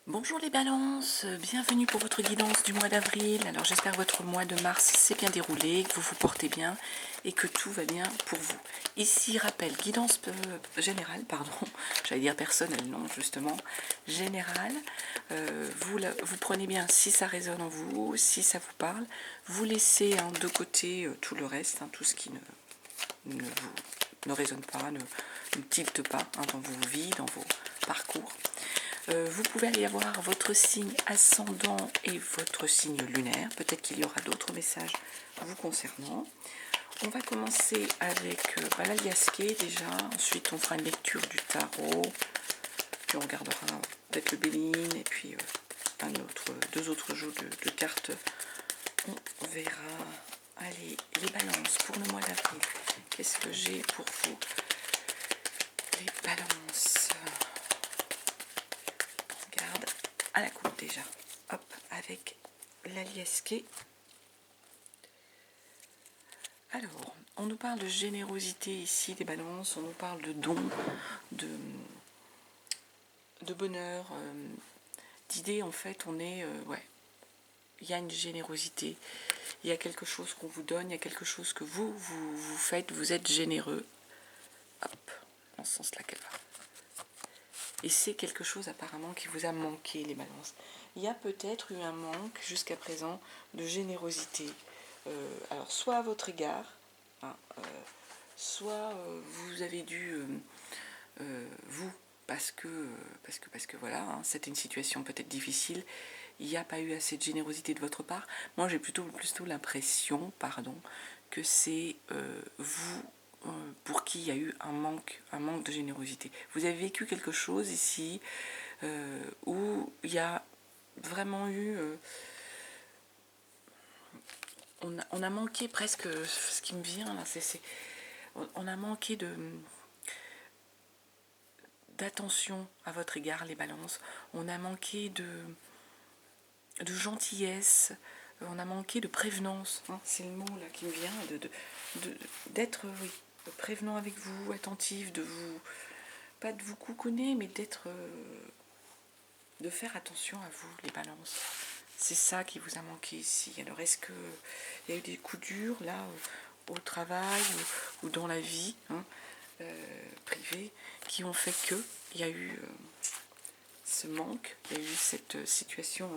Bonjour les balances, bienvenue pour votre guidance du mois d'avril. Alors j'espère que votre mois de mars s'est bien déroulé, que vous vous portez bien et que tout va bien pour vous. Ici rappel, guidance générale, pardon, j'allais dire personnelle, non justement, générale. Vous prenez bien si ça résonne en vous, si ça vous parle. Vous laissez de côté tout le reste, tout ce qui ne résonne pas, ne tilte pas dans vos vies, dans vos parcours. Vous pouvez aller voir votre signe ascendant et votre signe lunaire. Peut-être qu'il y aura d'autres messages vous concernant. On va commencer avec l'aliasqué déjà. Ensuite, on fera une lecture du tarot. Puis on regardera peut-être le Béline et puis deux autres jeux de cartes. On verra. Allez, les balances pour le mois d'avril. Qu'est-ce que j'ai pour vous? Les balances. Regarde à la coupe déjà. Hop, avec l'aliasqué. Alors, on nous parle de générosité ici, des balances. On nous parle de dons, de bonheur, d'idées. En fait, il y a une générosité. Il y a quelque chose qu'on vous donne, il y a quelque chose que vous faites. Vous êtes généreux. Hop, dans ce sens-là qu'elle va. Et c'est quelque chose apparemment qui vous a manqué, les balances. Il y a peut-être eu un manque jusqu'à présent de générosité. Alors soit à votre égard, soit vous avez dû, vous, parce que voilà, c'était une situation peut-être difficile, il n'y a pas eu assez de générosité de votre part. Moi j'ai plutôt l'impression, que c'est vous pour qui il y a eu un manque de générosité. Vous avez vécu quelque chose ici où il y a vraiment eu... on a manqué presque... Ce qui me vient là, on a manqué d'attention à votre égard, les balances. On a manqué de gentillesse. On a manqué de prévenance. C'est le mot là qui me vient. D'être prévenant avec vous, attentif, pas de vous coucouner, mais de faire attention à vous, les balances. C'est ça qui vous a manqué ici. Alors, est-ce qu'il y a eu des coups durs, là, au travail ou dans la vie privée, qui ont fait qu'il y a eu ce manque, il y a eu cette situation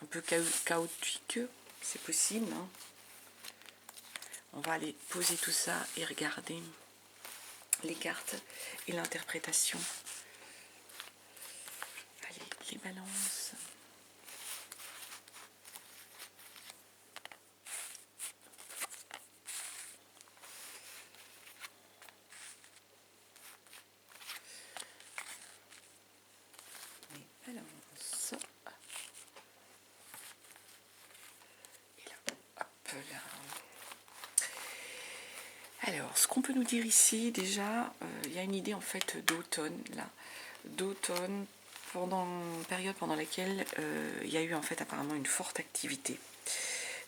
un peu chaotique? C'est possible, On va aller poser tout ça et regarder les cartes et l'interprétation. Allez, les balances. Les balances. Et là, hop là. Alors, ce qu'on peut nous dire ici, déjà, il y a une idée en fait d'automne, là. D'automne, une période pendant laquelle il y a eu en fait apparemment une forte activité.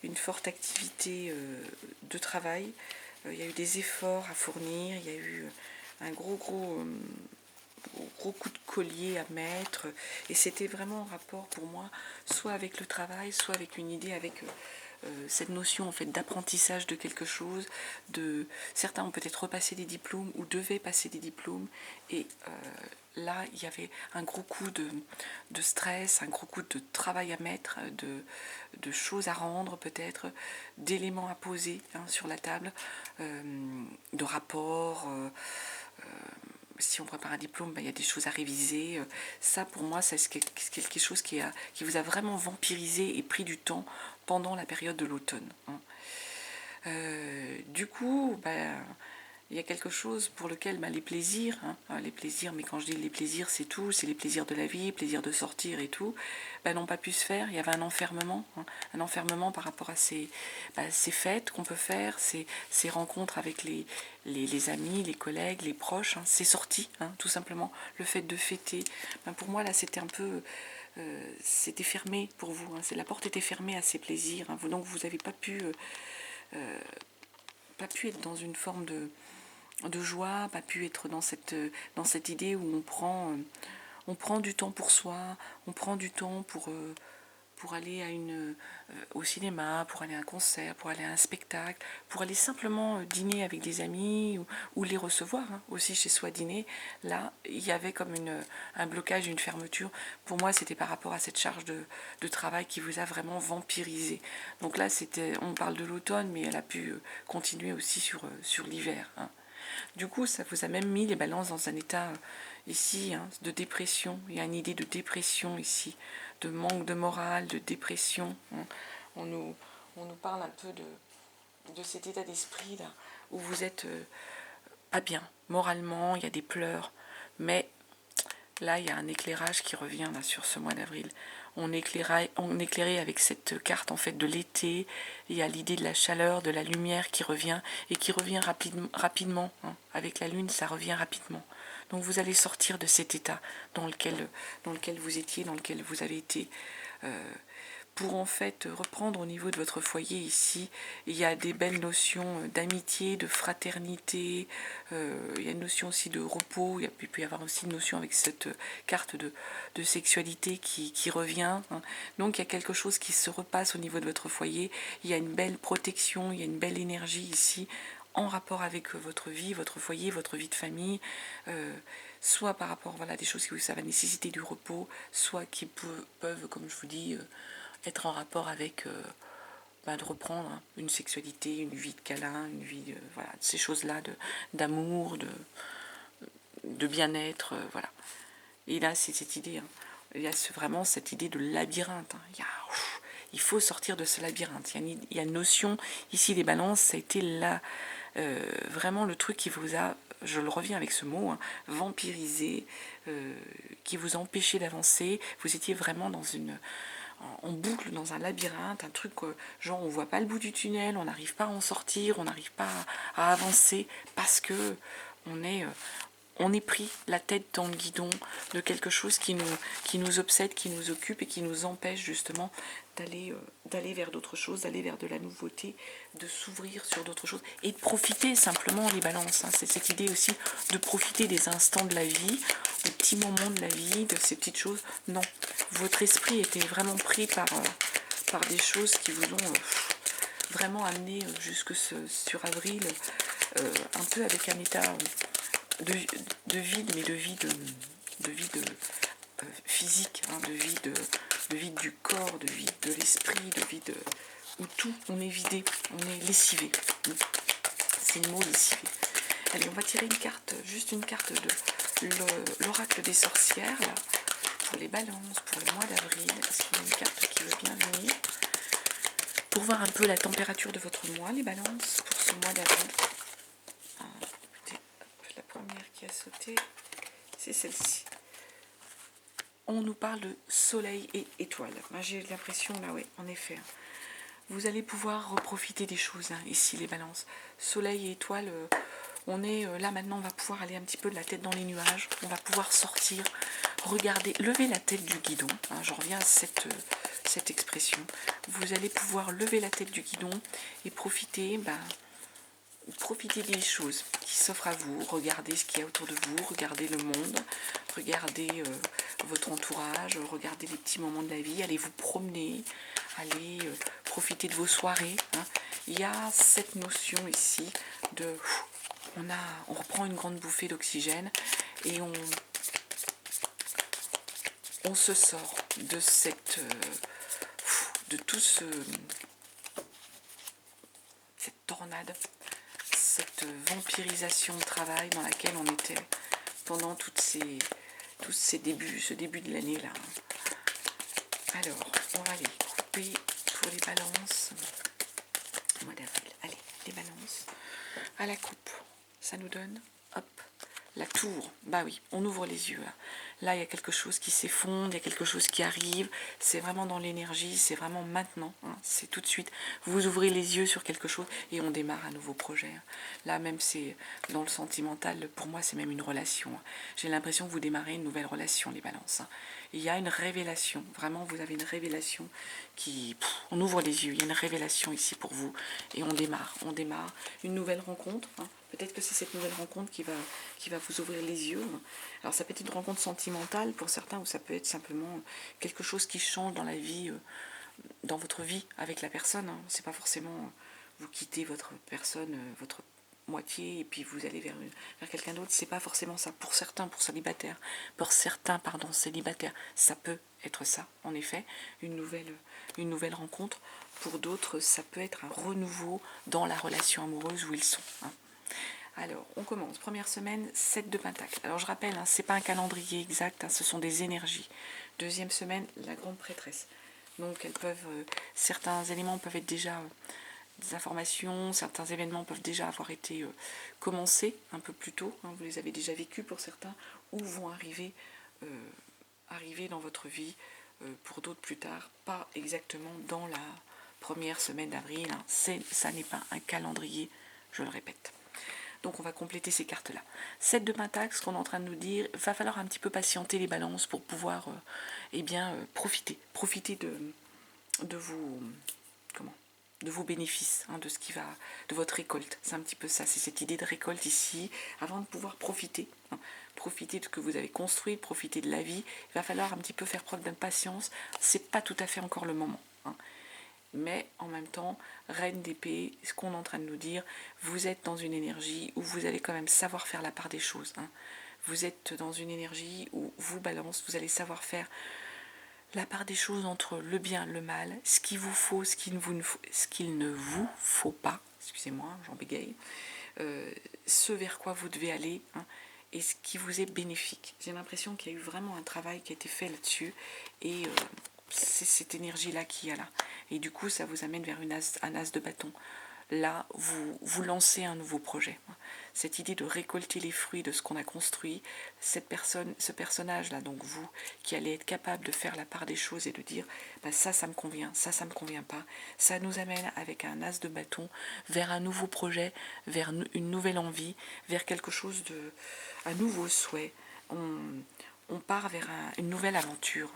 Une forte activité de travail. Il y a eu des efforts à fournir, il y a eu un gros coup de collier à mettre. Et c'était vraiment en rapport pour moi, soit avec le travail, soit avec une idée, avec cette notion en fait d'apprentissage de quelque chose. Certains ont peut-être repassé des diplômes ou devaient passer des diplômes. Et là, il y avait un gros coup de stress, un gros coup de travail à mettre, de choses à rendre peut-être, d'éléments à poser sur la table, de rapports. Si on prépare un diplôme, il y a des choses à réviser. Ça, pour moi, c'est quelque chose qui vous a vraiment vampirisé et pris du temps pendant la période de l'automne. Du coup, il y a quelque chose pour lequel les plaisirs, mais quand je dis les plaisirs, c'est tout, c'est les plaisirs de la vie, plaisir de sortir et tout, n'ont pas pu se faire. Il y avait un enfermement par rapport à ces fêtes qu'on peut faire, ces rencontres avec les amis, les collègues, les proches, ces sorties, tout simplement. Le fait de fêter, pour moi là, c'était un peu... c'était fermé pour vous, la porte était fermée à ces plaisirs, donc vous n'avez pas pu être dans une forme de joie, pas pu être dans cette idée où on prend du temps pour soi, on prend du temps pour aller au cinéma, pour aller à un concert, pour aller à un spectacle, pour aller simplement dîner avec des amis ou les recevoir aussi chez soi dîner. Là, il y avait comme un blocage, une fermeture. Pour moi, c'était par rapport à cette charge de travail qui vous a vraiment vampirisé. Donc là, on parle de l'automne, mais elle a pu continuer aussi sur l'hiver. Du coup, ça vous a même mis les balances dans un état ici de dépression. Il y a une idée de dépression ici, de manque de morale, de dépression. On nous parle un peu de cet état d'esprit là où vous êtes pas bien moralement, il y a des pleurs, mais là il y a un éclairage qui revient là sur ce mois d'avril. On éclairait avec cette carte en fait de l'été. Il y a l'idée de la chaleur, de la lumière qui revient et qui revient rapidement. Avec la lune, ça revient rapidement. Donc vous allez sortir de cet état dans lequel vous étiez, dans lequel vous avez été. Pour en fait reprendre au niveau de votre foyer ici, il y a des belles notions d'amitié, de fraternité, il y a une notion aussi de repos, il peut y avoir aussi une notion avec cette carte de sexualité qui revient. Donc il y a quelque chose qui se repasse au niveau de votre foyer, il y a une belle protection, il y a une belle énergie ici, en rapport avec votre vie, votre foyer, votre vie de famille, soit par rapport à des choses qui ça va nécessiter du repos, soit qui peuvent, comme je vous dis, être en rapport avec de reprendre une sexualité, une vie de câlin, une vie ces choses-là d'amour, de bien-être, voilà. Et là, c'est cette idée, il y a vraiment cette idée de labyrinthe. Il faut sortir de ce labyrinthe. Il y a une notion, ici, les balances, ça a été là, vraiment le truc qui vous a, je le reviens avec ce mot, vampirisé, qui vous a empêché d'avancer. Vous étiez vraiment en boucle dans un labyrinthe, un truc genre on voit pas le bout du tunnel, on n'arrive pas à en sortir, on n'arrive pas à avancer parce que on est pris la tête dans le guidon de quelque chose qui nous obsède, qui nous occupe et qui nous empêche justement d'aller vers d'autres choses, d'aller vers de la nouveauté, de s'ouvrir sur d'autres choses et de profiter simplement les balances. C'est cette idée aussi de profiter des instants de la vie, des petits moments de la vie, de ces petites choses. Non, votre esprit était vraiment pris par des choses qui vous ont vraiment amené jusque sur avril, un peu avec un état de vide, mais de vide physique, de vide du corps, de vide de l'esprit, de vide où tout, on est vidé, on est lessivé. C'est le mot lessivé. Allez, on va tirer une carte, juste une carte de l'oracle des sorcières, là, pour les balances, pour le mois d'avril. Est-ce qu'il y a une carte qui veut bien venir pour voir un peu la température de votre mois, les balances, pour ce mois d'avril. Écoutez, la première qui a sauté, c'est celle-ci. On nous parle de soleil et étoiles. J'ai l'impression, là, oui, en effet. Vous allez pouvoir profiter des choses, ici, les balances. Soleil et étoiles, on est là maintenant, on va pouvoir aller un petit peu de la tête dans les nuages. On va pouvoir sortir, regarder, lever la tête du guidon. Je reviens à cette expression. Vous allez pouvoir lever la tête du guidon et profiter des choses qui s'offrent à vous, regardez ce qu'il y a autour de vous, regardez le monde, regardez votre entourage, regardez les petits moments de la vie, allez vous promener, allez profiter de vos soirées. Il y a cette notion ici de... On reprend une grande bouffée d'oxygène et on se sort de cette tornade, cette vampirisation de travail dans laquelle on était pendant ce début de l'année là. Alors, on va aller couper pour les balances. Mois d'avril. Allez, les balances. À la coupe, ça nous donne, hop, la tour. Bah oui, on ouvre les yeux. Là, il y a quelque chose qui s'effondre, il y a quelque chose qui arrive. C'est vraiment dans l'énergie, c'est vraiment maintenant. C'est tout de suite. Vous ouvrez les yeux sur quelque chose et on démarre un nouveau projet. Là, même c'est dans le sentimental, pour moi, c'est même une relation. J'ai l'impression que vous démarrez une nouvelle relation, les balances. Il y a une révélation. Vraiment, vous avez une révélation on ouvre les yeux. Il y a une révélation ici pour vous et on démarre une nouvelle rencontre. Peut-être que c'est cette nouvelle rencontre qui va vous ouvrir les yeux. Alors ça peut être une rencontre sentimentale pour certains, ou ça peut être simplement quelque chose qui change dans la vie, dans votre vie avec la personne. C'est pas forcément vous quittez votre personne, votre moitié, et puis vous allez vers quelqu'un d'autre. C'est pas forcément ça. Pour certains, pour certains, célibataires, ça peut être ça, en effet, une nouvelle rencontre. Pour d'autres, ça peut être un renouveau dans la relation amoureuse où ils sont. Alors, on commence. Première semaine, 7 de Pentacle. Alors, je rappelle, c'est pas un calendrier exact, ce sont des énergies. Deuxième semaine, la grande prêtresse. Donc, elles peuvent, certains éléments peuvent être déjà des informations, certains événements peuvent déjà avoir été commencés un peu plus tôt. Vous les avez déjà vécus pour certains, ou vont arriver dans votre vie pour d'autres plus tard, pas exactement dans la première semaine d'avril. Ça n'est pas un calendrier, je le répète. Donc on va compléter ces cartes-là. 7 de Pentacle, ce qu'on est en train de nous dire, il va falloir un petit peu patienter les balances pour pouvoir profiter de vos bénéfices, de votre récolte. C'est un petit peu ça, c'est cette idée de récolte ici, avant de pouvoir profiter de ce que vous avez construit, profiter de la vie. Il va falloir un petit peu faire preuve d'impatience. C'est pas tout à fait encore le moment. Mais en même temps, reine d'épée, ce qu'on est en train de nous dire, vous êtes dans une énergie où vous allez quand même savoir faire la part des choses. Vous êtes dans une énergie où vous, Balance, vous allez savoir faire la part des choses entre le bien et le mal, ce qu'il vous faut, ce qu'il ne vous faut pas, excusez-moi, j'en bégaye, ce vers quoi vous devez aller, et ce qui vous est bénéfique. J'ai l'impression qu'il y a eu vraiment un travail qui a été fait là-dessus, et c'est cette énergie-là qu'il y a là. Et du coup, ça vous amène vers un as de bâton. Là, vous lancez un nouveau projet. Cette idée de récolter les fruits de ce qu'on a construit, ce personnage-là, donc vous, qui allez être capable de faire la part des choses et de dire ça me convient, ça me convient pas, ça nous amène avec un as de bâton vers un nouveau projet, vers une nouvelle envie, vers quelque chose un nouveau souhait. On part vers une nouvelle aventure.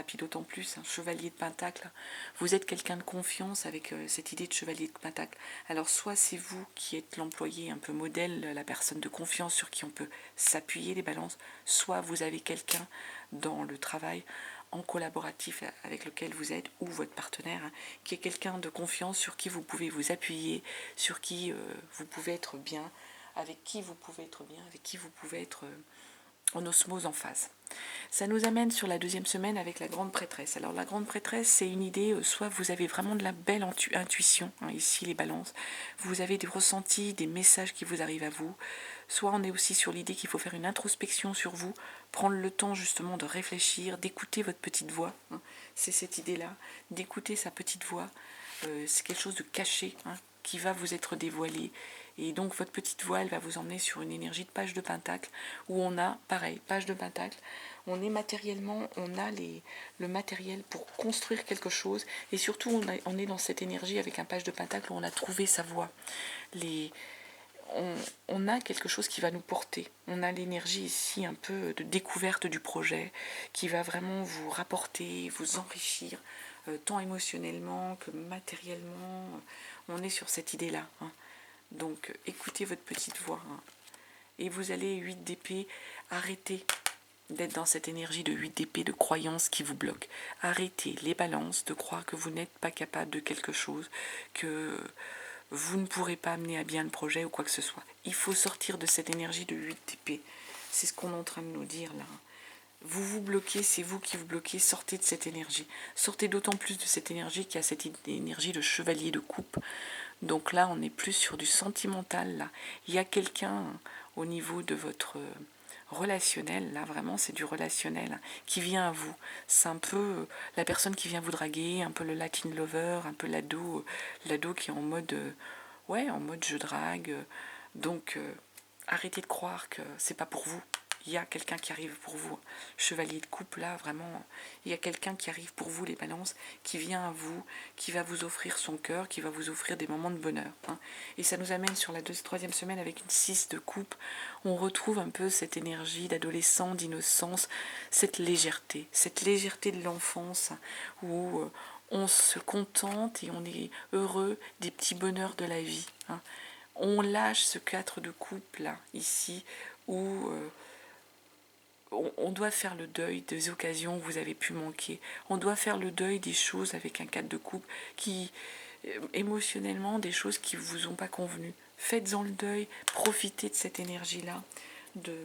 Puis d'autant plus, chevalier de Pentacle, vous êtes quelqu'un de confiance avec cette idée de chevalier de Pentacle. Alors soit c'est vous qui êtes l'employé un peu modèle, la personne de confiance sur qui on peut s'appuyer, les balances, soit vous avez quelqu'un dans le travail en collaboratif avec lequel vous êtes, ou votre partenaire, qui est quelqu'un de confiance sur qui vous pouvez vous appuyer, sur qui vous pouvez être bien, avec qui vous pouvez être en osmose, en phase. Ça nous amène sur la deuxième semaine avec la grande prêtresse. Alors la grande prêtresse, c'est une idée, soit vous avez vraiment de la belle intuition, ici les balances, vous avez des ressentis, des messages qui vous arrivent à vous, soit on est aussi sur l'idée qu'il faut faire une introspection sur vous, prendre le temps justement de réfléchir, d'écouter votre petite voix, c'est cette idée-là, d'écouter sa petite voix, c'est quelque chose de caché, qui va vous être dévoilé. Et donc votre petite voix, elle va vous emmener sur une énergie de page de Pentacle, où on a, pareil, page de Pentacle, on est matériellement, on a le matériel pour construire quelque chose, et surtout on est dans cette énergie avec un page de Pentacle où on a trouvé sa voie. On a quelque chose qui va nous porter. On a l'énergie ici un peu de découverte du projet, qui va vraiment vous rapporter, vous enrichir, tant émotionnellement que matériellement. On est sur cette idée-là. Donc écoutez votre petite voix. Et vous allez, 8 d'épée, arrêtez d'être dans cette énergie de 8 d'épée, de croyance qui vous bloque. Arrêtez les balances de croire que vous n'êtes pas capable de quelque chose, que vous ne pourrez pas amener à bien le projet ou quoi que ce soit. Il faut sortir de cette énergie de 8 d'épée. C'est ce qu'on est en train de nous dire là. Vous vous bloquez, c'est vous qui vous bloquez, sortez de cette énergie. Sortez d'autant plus de cette énergie qu'il y a cette énergie de chevalier de coupe. Donc là, on est plus sur du sentimental. Là. Il y a quelqu'un au niveau de votre relationnel, là vraiment c'est du relationnel, qui vient à vous. C'est un peu la personne qui vient vous draguer, un peu le Latin lover, un peu l'ado qui est en mode, en mode je drague. Donc arrêtez de croire que c'est pas pour vous. Il y a quelqu'un qui arrive pour vous. Chevalier de coupe, là, vraiment, il y a quelqu'un qui arrive pour vous, les balances, qui vient à vous, qui va vous offrir son cœur, qui va vous offrir des moments de bonheur. Et ça nous amène sur la troisième semaine avec une 6 de coupe. On retrouve un peu cette énergie d'adolescent, d'innocence, cette légèreté de l'enfance, où on se contente et on est heureux des petits bonheurs de la vie. On lâche ce 4 de coupe là, ici, où on doit faire le deuil des occasions où vous avez pu manquer. On doit faire le deuil des choses avec un 4 de coupe qui, émotionnellement, des choses qui ne vous ont pas convenu. Faites-en le deuil, profitez de cette énergie-là, de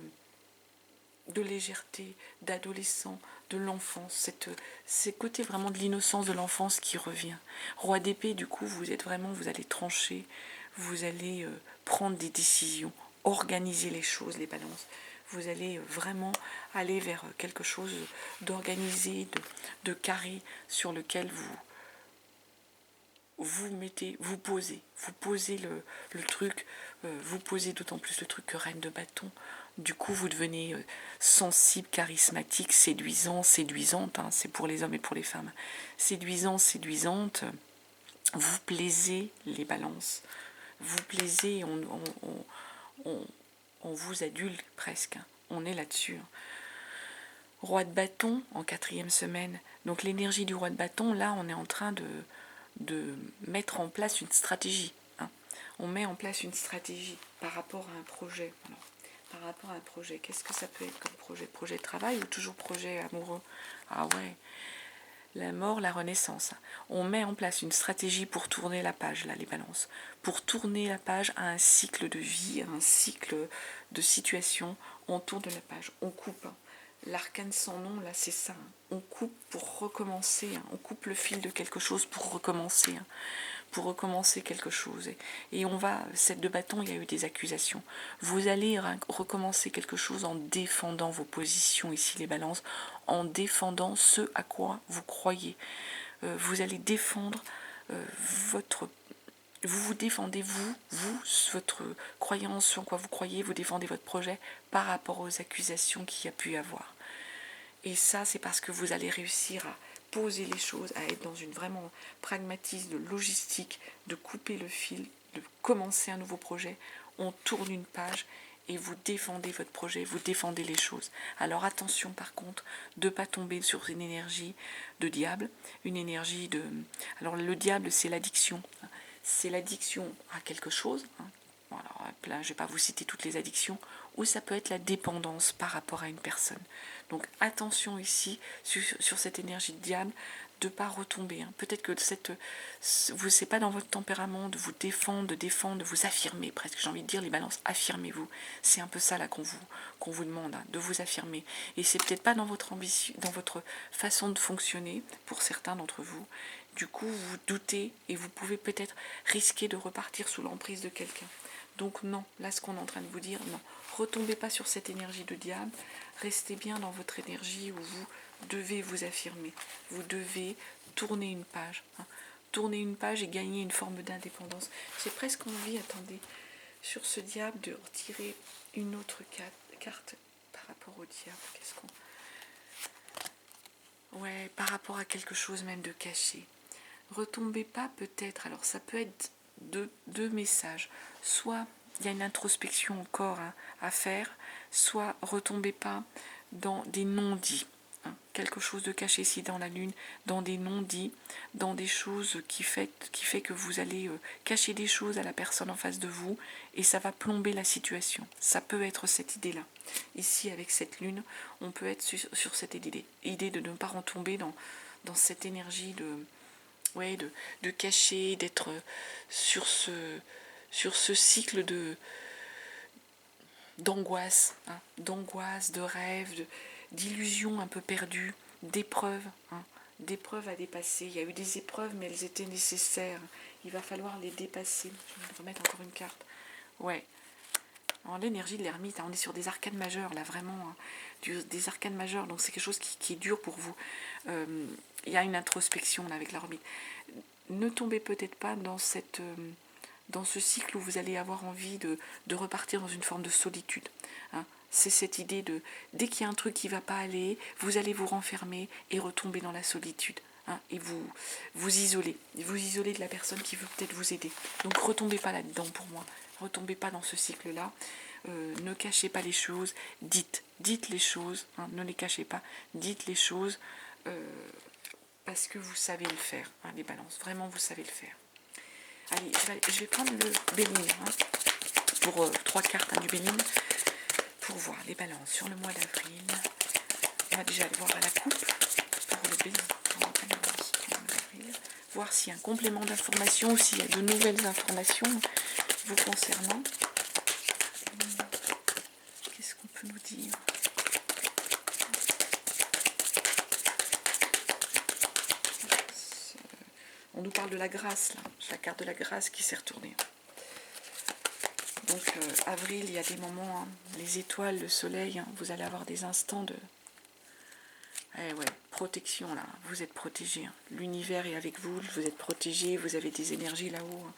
légèreté, d'adolescent, de l'enfance, ces côtés vraiment de l'innocence de l'enfance qui revient. Roi d'épée, du coup, vous allez trancher, vous allez prendre des décisions, organiser les choses, les balances. Vous allez vraiment aller vers quelque chose d'organisé, de carré, sur lequel vous posez le truc, vous posez d'autant plus le truc que reine de bâton. Du coup, vous devenez sensible, charismatique, séduisant, séduisante, hein, c'est pour les hommes et pour les femmes. Séduisant, séduisante, vous plaisez les balances. Vous plaisez, on vous adule presque, hein. On est là-dessus, hein. Roi de bâton en 4e semaine. Donc l'énergie du roi de bâton, là, on est en train de mettre en place une stratégie, hein. On met en place une stratégie par rapport à un projet. Alors, par rapport à un projet, qu'est-ce que ça peut être comme projet? Projet de travail ou toujours projet amoureux? Ah ouais, la mort, la renaissance. On met en place une stratégie pour tourner la page, là, les balances. Pour tourner la page à un cycle de vie, à un cycle de situation. On tourne la page, on coupe. L'arcane sans nom, là, c'est ça. On coupe pour recommencer. On coupe le fil de quelque chose pour recommencer. Pour recommencer quelque chose. Et on va, 7 de bâton, il y a eu des accusations. Vous allez recommencer quelque chose en défendant vos positions, ici les balances, en défendant ce à quoi vous croyez. Vous allez défendre votre... Vous défendez votre croyance sur quoi vous croyez, vous défendez votre projet par rapport aux accusations qu'il y a pu y avoir. Et ça, c'est parce que vous allez réussir à poser les choses, à être dans une vraiment pragmatisme de logistique, de couper le fil, de commencer un nouveau projet. On tourne une page et vous défendez votre projet, vous défendez les choses. Alors attention par contre de ne pas tomber sur une énergie de diable, une énergie de... Alors le diable, c'est l'addiction. C'est l'addiction à quelque chose, hein. Bon, alors là, je ne vais pas vous citer toutes les addictions, ou ça peut être la dépendance par rapport à une personne. Donc attention ici sur cette énergie de diable, de ne pas retomber, hein. Peut-être que c'est pas dans votre tempérament de vous défendre, de vous affirmer presque. J'ai envie de dire, les balances, affirmez-vous. C'est un peu ça là qu'on vous demande, hein, de vous affirmer. Et c'est peut-être pas dans votre ambition, dans votre façon de fonctionner pour certains d'entre vous. Du coup, vous doutez et vous pouvez peut-être risquer de repartir sous l'emprise de quelqu'un. Donc non, là ce qu'on est en train de vous dire, non. Retombez pas sur cette énergie de diable, restez bien dans votre énergie où vous devez vous affirmer. Vous devez tourner une page, hein. Tourner une page et gagner une forme d'indépendance. J'ai presque envie, attendez, sur ce diable de retirer une autre carte par rapport au diable. Qu'est-ce qu'on... Ouais, par rapport à quelque chose même de caché. Retombez pas peut-être, alors ça peut être deux messages. Soit il y a une introspection encore à faire, soit retombez pas dans des non-dits, hein. Quelque chose de caché ici dans la lune, dans des non-dits, dans des choses qui fait que vous allez cacher des choses à la personne en face de vous et ça va plomber la situation. Ça peut être cette idée-là. Ici avec cette lune, on peut être sur cette idée de ne pas retomber dans cette énergie de cacher, d'être sur ce cycle d'angoisse, hein, d'angoisse, de rêve, d'illusions un peu perdues, d'épreuves, hein, d'épreuves à dépasser. Il y a eu des épreuves, mais elles étaient nécessaires. Il va falloir les dépasser. Je vais remettre encore une carte. Ouais. Alors, l'énergie de l'ermite, hein, on est sur des arcanes majeures, là, vraiment, hein, des arcanes majeures, donc c'est quelque chose qui est dur pour vous. Il y a une introspection là, avec l'ermite. Ne tombez peut-être pas dans ce cycle où vous allez avoir envie de repartir dans une forme de solitude, hein. C'est cette idée de, dès qu'il y a un truc qui ne va pas aller, vous allez vous renfermer et retomber dans la solitude, hein, et vous isoler de la personne qui veut peut-être vous aider. Donc retombez pas là-dedans pour moi, retombez pas dans ce cycle-là, ne cachez pas les choses, dites les choses, hein, ne les cachez pas, dites les choses, parce que vous savez le faire, hein, les balances, vraiment vous savez le faire. Allez, je vais prendre le Béline, hein, pour 3 cartes, hein, du Béline, pour voir les balances sur le mois d'avril. On va déjà aller voir à la coupe pour le Béline, voir s'il y a un complément d'information ou s'il y a de nouvelles informations vous concernant. Qu'est-ce qu'on peut nous dire? On nous parle de la grâce, là. La carte de la grâce qui s'est retournée. Donc, avril, il y a des moments, hein, les étoiles, le soleil, hein, vous allez avoir des instants de... Eh ouais, protection, là. Vous êtes protégé. Hein. L'univers est avec vous, vous êtes protégé, vous avez des énergies là-haut. Hein.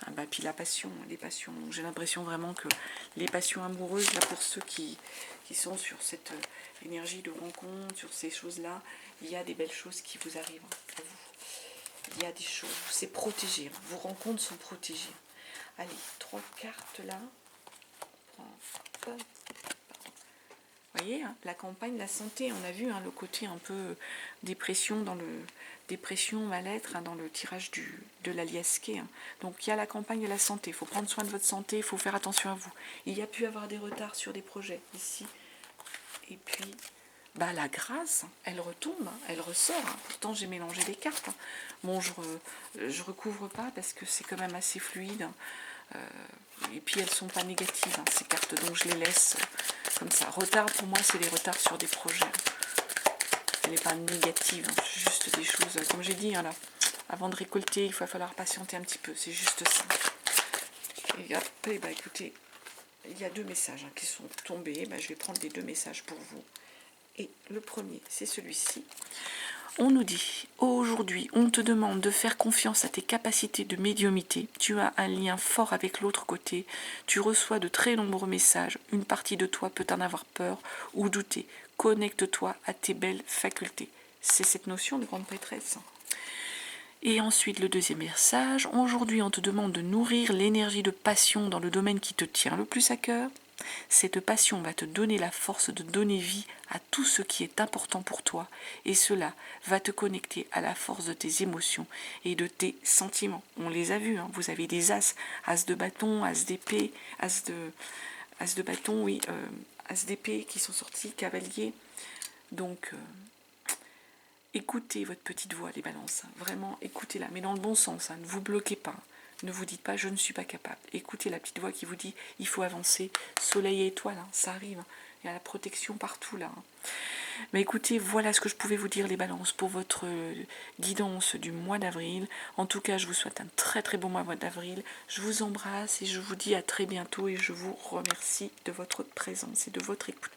Ah bah, puis la passion, les passions. J'ai l'impression vraiment que les passions amoureuses, là, pour ceux qui sont sur cette énergie de rencontre, sur ces choses-là, il y a des belles choses qui vous arrivent, hein, à vous. Il y a des choses, c'est protégé, hein. Vos rencontres sont protégées. Allez, 3 cartes là. Vous voyez, hein, la campagne, la santé, on a vu, hein, le côté un peu dépression, mal-être, hein, dans le tirage de la liasquée. Hein. Donc il y a la campagne et la santé, il faut prendre soin de votre santé, il faut faire attention à vous. Il y a pu avoir des retards sur des projets ici. Et puis, bah, la grâce, elle retombe, hein, elle ressort. Hein. Pourtant, j'ai mélangé les cartes. Hein. Bon, je recouvre pas parce que c'est quand même assez fluide. Hein. Et puis, elles sont pas négatives, hein, ces cartes, donc je les laisse comme ça. Retard, pour moi, c'est les retards sur des projets. Elle n'est pas négative, hein, c'est juste des choses, comme j'ai dit, hein, là, avant de récolter, il va falloir patienter un petit peu. C'est juste ça. Et après, bah, écoutez, il y a 2 messages, hein, qui sont tombés. Bah, je vais prendre les 2 messages pour vous. Et le premier, c'est celui-ci. On nous dit, aujourd'hui, on te demande de faire confiance à tes capacités de médiumnité. Tu as un lien fort avec l'autre côté. Tu reçois de très nombreux messages. Une partie de toi peut en avoir peur ou douter. Connecte-toi à tes belles facultés. C'est cette notion de grande prêtresse. Et ensuite, le deuxième message. Aujourd'hui, on te demande de nourrir l'énergie de passion dans le domaine qui te tient le plus à cœur. Cette passion va te donner la force de donner vie à tout ce qui est important pour toi et cela va te connecter à la force de tes émotions et de tes sentiments. On les a vus, hein. Vous avez des as, as de bâton, as d'épée, as de bâton, oui, as d'épée qui sont sortis, cavalier. Donc, écoutez votre petite voix, les balances, hein. Vraiment, écoutez-la, mais dans le bon sens, hein. Ne vous bloquez pas. Ne vous dites pas, je ne suis pas capable. Écoutez la petite voix qui vous dit, il faut avancer. Soleil et étoiles, hein, ça arrive. Hein. Il y a la protection partout là. Hein. Mais écoutez, voilà ce que je pouvais vous dire, les balances, pour votre guidance du mois d'avril. En tout cas, je vous souhaite un très très bon mois d'avril. Je vous embrasse et je vous dis à très bientôt et je vous remercie de votre présence et de votre écoute.